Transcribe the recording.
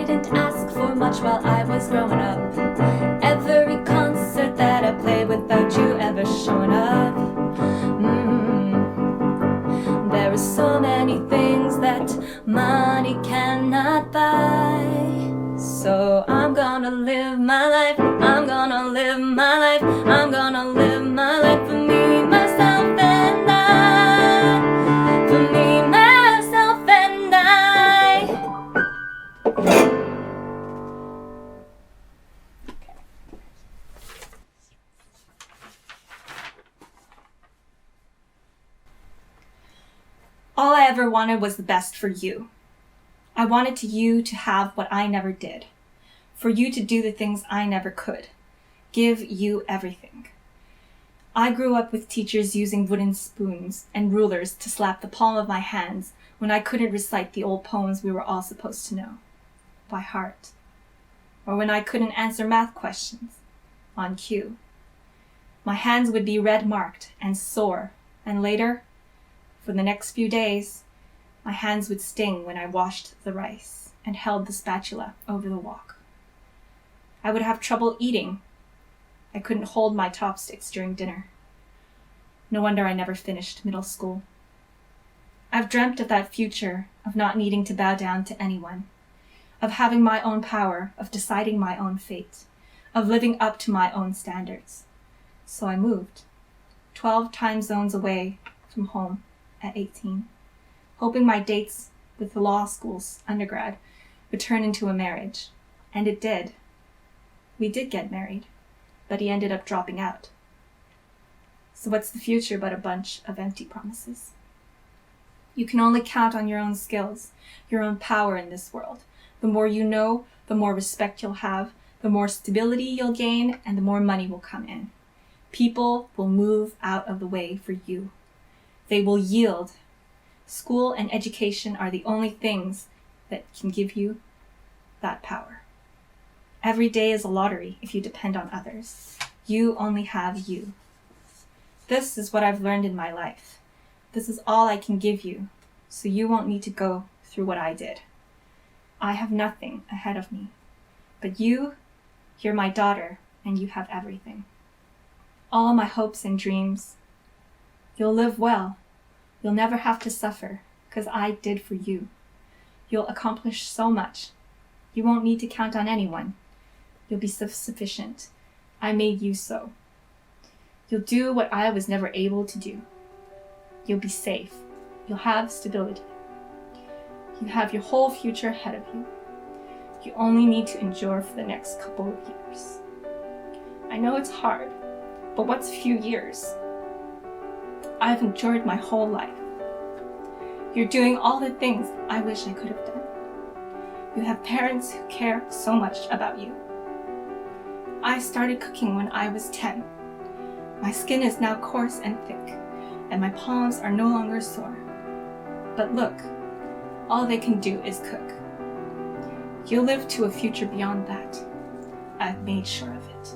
didn't ask for much while I was growing up. Every concert that I played without you ever showing up. There are so many things that money cannot buy. So I'm gonna live my life, I'm gonna live my life, I'm gonna live my life for me, myself and I. For me, myself and I. All I ever wanted was the best for you. I wanted you to have what I never did. For you to do the things I never could. Give you everything. I grew up with teachers using wooden spoons and rulers to slap the palm of my hands when I couldn't recite the old poems we were all supposed to know by heart. Or when I couldn't answer math questions on cue. My hands would be red marked and sore, and later, for the next few days, my hands would sting when I washed the rice and held the spatula over the wok. I would have trouble eating. I couldn't hold my chopsticks during dinner. No wonder I never finished middle school. I've dreamt of that future of not needing to bow down to anyone, of having my own power, of deciding my own fate, of living up to my own standards. So I moved, 12 time zones away from home at 18, hoping my dates with the law school's undergrad would turn into a marriage. And it did. We did get married, but he ended up dropping out. So what's the future but a bunch of empty promises? You can only count on your own skills, your own power in this world. The more you know, the more respect you'll have, the more stability you'll gain, and the more money will come in. People will move out of the way for you. They will yield. School and education are the only things that can give you that power. Every day is a lottery if you depend on others. You only have you. This is what I've learned in my life. This is all I can give you, so you won't need to go through what I did. I have nothing ahead of me. But you're my daughter, and you have everything. All my hopes and dreams. You'll live well. You'll never have to suffer, because I did for you. You'll accomplish so much. You won't need to count on anyone. You'll be self-sufficient. I made you so. You'll do what I was never able to do. You'll be safe. You'll have stability. You have your whole future ahead of you. You only need to endure for the next couple of years. I know it's hard, but what's a few years? I've endured my whole life. You're doing all the things I wish I could have done. You have parents who care so much about you. I started cooking when I was 10. My skin is now coarse and thick, and my palms are no longer sore. But look, all they can do is cook. You'll live to a future beyond that. I've made sure of it.